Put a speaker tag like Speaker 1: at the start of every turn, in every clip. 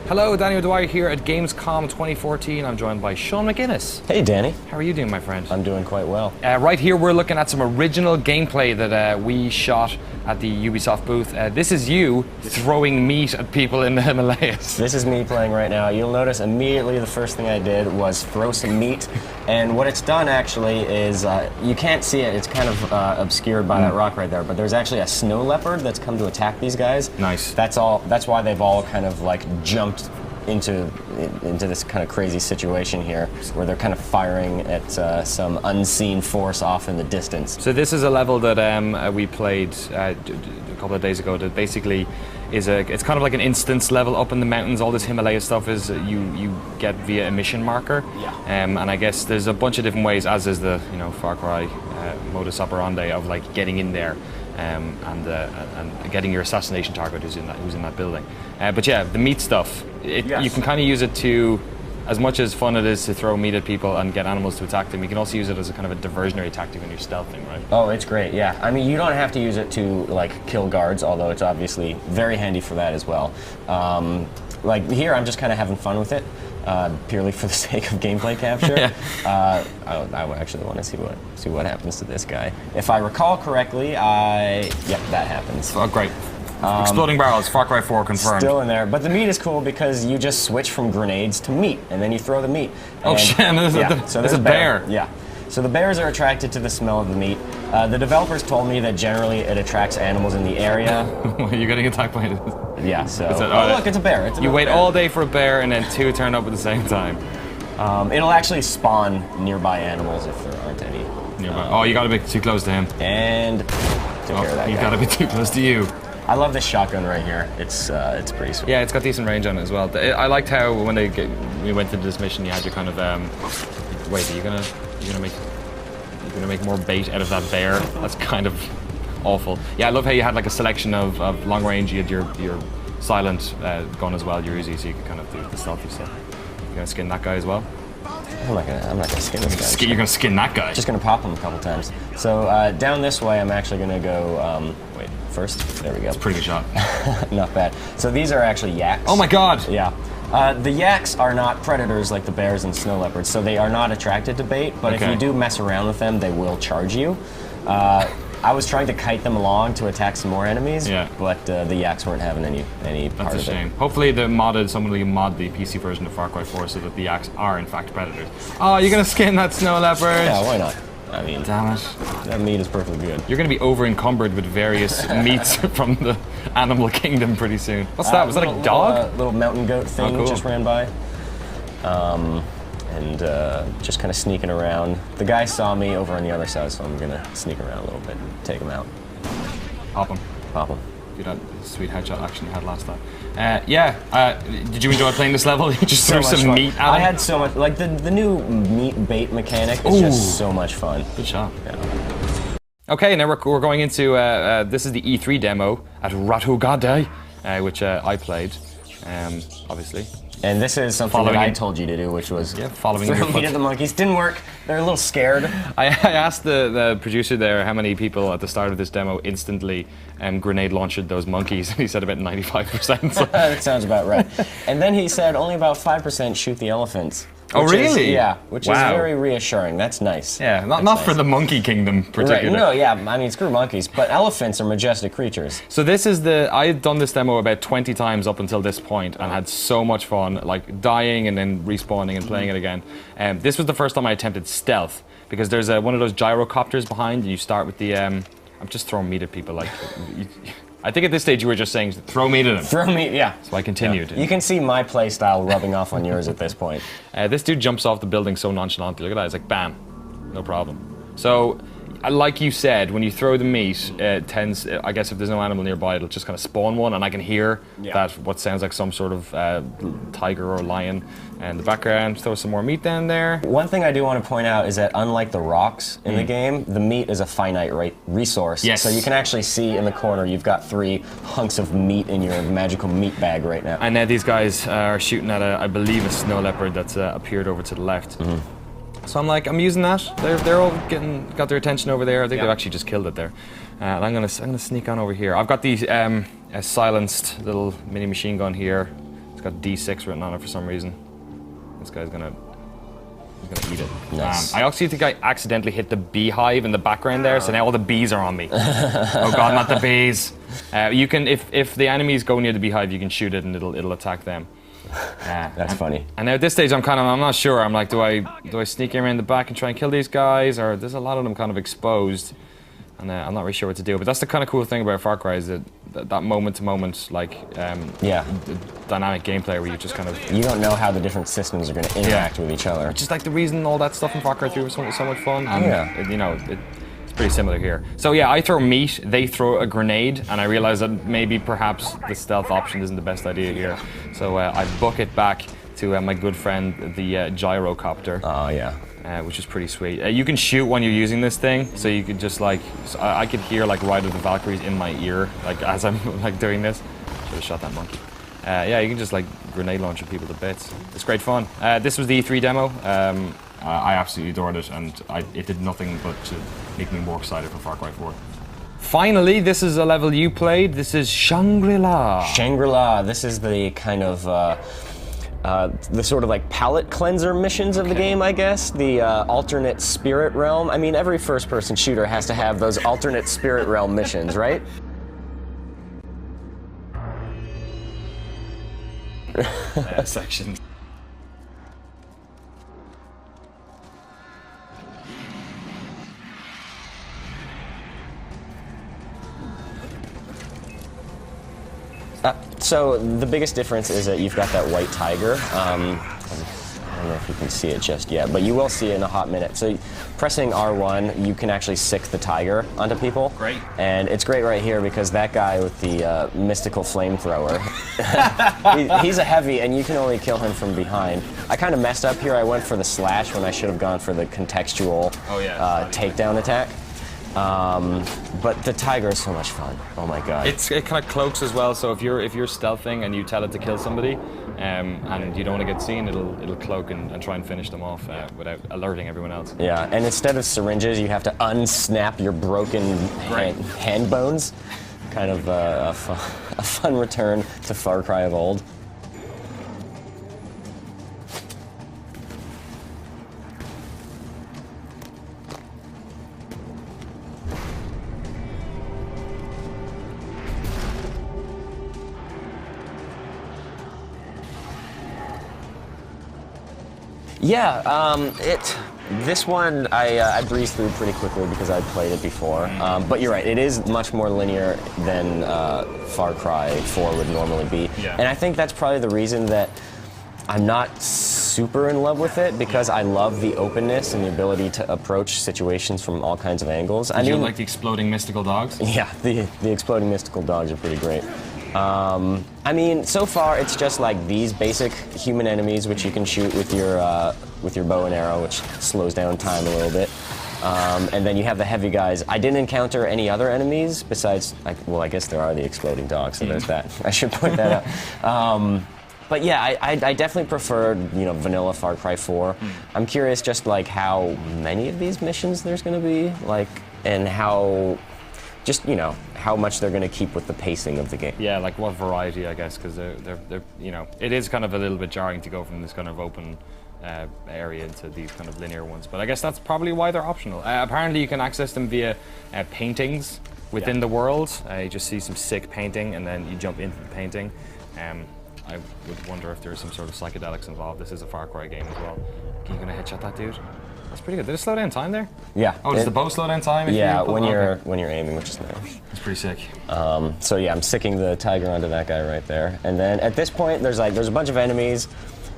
Speaker 1: Hello, Daniel Dwyer here at Gamescom 2014. I'm joined by Sean McGuinness.
Speaker 2: Hey, Danny.
Speaker 1: How are you doing, my friend?
Speaker 2: I'm doing quite well.
Speaker 1: Right here, we're looking at some original gameplay that we shot at the Ubisoft booth. This is you throwing meat at people in the Himalayas.
Speaker 2: This is me playing right now. You'll notice immediately the first thing I did was throw some meat. And what it's done actually is, you can't see it, it's kind of obscured by that rock right there, but there's actually a snow leopard that's come to attack these guys.
Speaker 1: Nice.
Speaker 2: That's why they've all kind of like jumped into this kind of crazy situation here, where they're kind of firing at some unseen force off in the distance.
Speaker 1: So this is a level that we played a couple of days ago that basically is it's kind of like an instance level up in the mountains. All this Himalaya stuff is you get via a mission marker.
Speaker 2: Yeah.
Speaker 1: And I guess there's a bunch of different ways, as is the Far Cry modus operandi of like getting in there. And getting your assassination target who's in that building. But yeah, the meat stuff,
Speaker 2: Yes.
Speaker 1: You can kind of use it to, as much as fun it is to throw meat at people and get animals to attack them, you can also use it as a kind of a diversionary tactic when you're stealthing, right?
Speaker 2: Oh, it's great, yeah. I mean, you don't have to use it to like kill guards, although it's obviously very handy for that as well. Like here, I'm just kind of having fun with it. Purely for the sake of gameplay capture.
Speaker 1: Yeah.
Speaker 2: I actually want to see what happens to this guy. If I recall correctly, yep, that happens.
Speaker 1: Oh, great. Exploding barrels, Far Cry 4 confirmed.
Speaker 2: Still in there, but the meat is cool because you just switch from grenades to meat, and then you throw the meat.
Speaker 1: Oh shit! There's a bear.
Speaker 2: Yeah. So the bears are attracted to the smell of the meat. The developers told me that generally it attracts animals in the area.
Speaker 1: You're getting attacked by it.
Speaker 2: Yeah, so...
Speaker 1: look,
Speaker 2: it's a bear.
Speaker 1: You wait all day for a bear and then two turn up at the same time.
Speaker 2: It'll actually spawn nearby animals if there aren't any.
Speaker 1: Nearby. You gotta be too close to him.
Speaker 2: And... took care of that
Speaker 1: you
Speaker 2: guy.
Speaker 1: gotta be too close to you.
Speaker 2: I love this shotgun right here. It's pretty sweet.
Speaker 1: Yeah, it's got decent range on it as well. I liked how when we went into this mission, you had your kind of... wait, are you gonna make more bait out of that bear? That's kind of awful. Yeah, I love how you had like a selection of long range. You had your silent gun as well, your Uzi, so you could kind of do the stealthy stuff. You gonna skin that guy as well?
Speaker 2: I'm not gonna skin this guy.
Speaker 1: You're gonna skin that guy?
Speaker 2: Just gonna pop him a couple times. So down this way, I'm actually gonna go. Wait, first. There we go.
Speaker 1: It's a pretty good shot.
Speaker 2: Not bad. So these are actually yaks.
Speaker 1: Oh my god!
Speaker 2: Yeah. The yaks are not predators like the bears and snow leopards, so they are not attracted to bait, but if you do mess around with them, they will charge you. I was trying to kite them along to attack some more enemies, but the yaks weren't having any part of it.
Speaker 1: That's a shame. Hopefully someone will mod the PC version of Far Cry 4 so that the yaks are in fact predators. Oh, you're gonna skin that snow leopard?
Speaker 2: Yeah, why not? I mean,
Speaker 1: damn it.
Speaker 2: That meat is perfectly good.
Speaker 1: You're going to be over-encumbered with various meats from the animal kingdom pretty soon. What's that? Was that a dog?
Speaker 2: Little mountain goat thing just ran by. And just kind of sneaking around. The guy saw me over on the other side, so I'm going to sneak around a little bit and take him out.
Speaker 1: Pop him.
Speaker 2: Pop him.
Speaker 1: Do that sweet headshot action you had last time. Did you enjoy playing this level? You just threw some meat at him?
Speaker 2: I had so much, like the new meat bait mechanic is just so much fun.
Speaker 1: Good shot.
Speaker 2: Yeah.
Speaker 1: Okay, now we're going into, this is the E3 demo at Ratugade, which I played, obviously.
Speaker 2: And this is something that I told you to do, which was
Speaker 1: following
Speaker 2: throw meat at the monkeys. Didn't work. They're a little scared.
Speaker 1: I asked the producer there how many people at the start of this demo instantly grenade launched those monkeys, and he said about 95%. So.
Speaker 2: That sounds about right. And then he said only about 5% shoot the elephants.
Speaker 1: Oh, really?
Speaker 2: Which is very reassuring. That's nice.
Speaker 1: Yeah, not for the monkey kingdom particularly.
Speaker 2: Right. No, yeah, I mean, screw monkeys, but elephants are majestic creatures.
Speaker 1: So this is I had done this demo about 20 times up until this point and had so much fun, like dying and then respawning and playing it again. This was the first time I attempted stealth, because there's one of those gyrocopters behind, and you start with the, I'm just throwing meat at people, like, I think at this stage you were just saying, throw meat at them.
Speaker 2: Throw meat, yeah.
Speaker 1: So I continued.
Speaker 2: Yeah. You can see my play style rubbing off on yours at this point.
Speaker 1: This dude jumps off the building so nonchalantly. Look at that, it's like, bam, no problem. So, like you said, when you throw the meat, it tends, I guess if there's no animal nearby, it'll just kind of spawn one, and I can hear that what sounds like some sort of tiger or lion in the background. Throw some more meat down there.
Speaker 2: One thing I do want to point out is that unlike the rocks in the game, the meat is a finite resource.
Speaker 1: Yes.
Speaker 2: So you can actually see in the corner you've got 3 hunks of meat in your magical meat bag right now.
Speaker 1: And now these guys are shooting at, I believe, a snow leopard that's appeared over to the left. So I'm like, I'm using that. They're all got their attention over there. I think they've actually just killed it there. And I'm gonna sneak on over here. I've got these a silenced little mini machine gun here. It's got D6 written on it for some reason. This guy's gonna eat it.
Speaker 2: Nice.
Speaker 1: I actually think I accidentally hit the beehive in the background there, so now all the bees are on me. Oh god, not the bees. You can, if the enemies go near the beehive, you can shoot it and it'll attack them.
Speaker 2: That's funny.
Speaker 1: And now at this stage, I'm not sure. I'm like, do I sneak around the back and try and kill these guys, or there's a lot of them kind of exposed, and I'm not really sure what to do. But that's the kind of cool thing about Far Cry is that moment-to-moment dynamic gameplay where you just kind of
Speaker 2: you don't know how the different systems are going to interact with each other.
Speaker 1: Which is like the reason all that stuff in Far Cry 3 was so much fun. And, it's pretty similar here. So yeah, I throw meat, they throw a grenade, and I realize that maybe perhaps the stealth option isn't the best idea here. So I book it back to my good friend, the gyrocopter.
Speaker 2: Oh yeah.
Speaker 1: Which is pretty sweet. You can shoot when you're using this thing, so you could just I could hear Ride of the Valkyries in my ear, as I'm doing this. Should have shot that monkey. Yeah, you can just grenade launch people to bits. It's great fun. This was the E3 demo. I absolutely adored it, and it did nothing but to make me more excited for Far Cry 4. Finally, this is a level you played. This is Shangri-La.
Speaker 2: Shangri-La. This is the kind of the sort of palate cleanser missions of the game, I guess. The alternate spirit realm. I mean, every first-person shooter has to have those alternate spirit realm missions, right?
Speaker 1: Section.
Speaker 2: So the biggest difference is that you've got that white tiger. I don't know if you can see it just yet, but you will see it in a hot minute. So pressing R1, you can actually sick the tiger onto people.
Speaker 1: Great.
Speaker 2: And it's great right here because that guy with the mystical flamethrower, he's a heavy and you can only kill him from behind. I kind of messed up here. I went for the slash when I should have gone for the contextual takedown attack. But the tiger is so much fun. Oh my god.
Speaker 1: It kind of cloaks as well, so if you're stealthing and you tell it to kill somebody, and you don't want to get seen, it'll cloak and try and finish them off without alerting everyone else.
Speaker 2: Yeah, and instead of syringes, you have to unsnap your broken hand bones. Kind of a fun return to Far Cry of old. Yeah, this one I breezed through pretty quickly because I'd played it before. But you're right, it is much more linear than Far Cry 4 would normally be.
Speaker 1: Yeah.
Speaker 2: And I think that's probably the reason that I'm not super in love with it, because I love the openness and the ability to approach situations from all kinds of angles.
Speaker 1: Did you like the exploding mystical dogs?
Speaker 2: Yeah, the exploding mystical dogs are pretty great. I mean, so far it's just these basic human enemies, which you can shoot with your bow and arrow, which slows down time a little bit. And then you have the heavy guys. I didn't encounter any other enemies besides, well, I guess there are the exploding dogs, so there's that. I should point that out. But yeah, I definitely preferred, vanilla Far Cry 4. I'm curious just how many of these missions there's going to be, and how. Just how much they're going to keep with the pacing of the game.
Speaker 1: Yeah, what variety, I guess, because they're it is kind of a little bit jarring to go from this kind of open area into these kind of linear ones. But I guess that's probably why they're optional. Apparently, you can access them via paintings within the world. You just see some sick painting, and then you jump into the painting. I would wonder if there's some sort of psychedelics involved. This is a Far Cry game as well. Are you gonna headshot that dude? That's pretty good. Did it slow down time there?
Speaker 2: Yeah.
Speaker 1: Oh, does the bow slow down time?
Speaker 2: Yeah, when you're aiming, which is nice.
Speaker 1: That's pretty sick.
Speaker 2: So yeah, I'm sicking the tiger onto that guy right there. And then at this point, there's a bunch of enemies,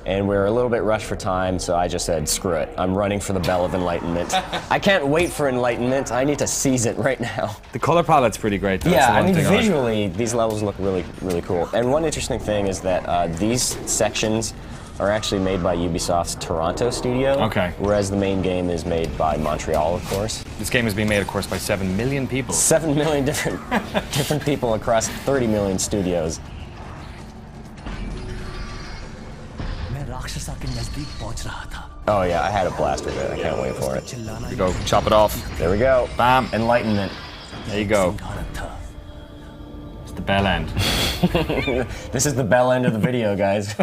Speaker 2: and we're a little bit rushed for time, so I just said, screw it. I'm running for the Bell of Enlightenment. I can't wait for Enlightenment. I need to seize it right now.
Speaker 1: The color palette's pretty great, though.
Speaker 2: Yeah, I mean, visually, these levels look really, really cool. And one interesting thing is that these sections are actually made by Ubisoft's Toronto studio.
Speaker 1: Okay.
Speaker 2: Whereas the main game is made by Montreal, of course.
Speaker 1: This game is being made, of course, by 7 million people.
Speaker 2: 7 million different people across 30 million studios. Oh yeah, I had a blast with it. I can't wait for it.
Speaker 1: Here we go. Chop it off.
Speaker 2: There we go.
Speaker 1: Bam.
Speaker 2: Enlightenment.
Speaker 1: There you go. The bell end.
Speaker 2: This is the bell end of the video, guys.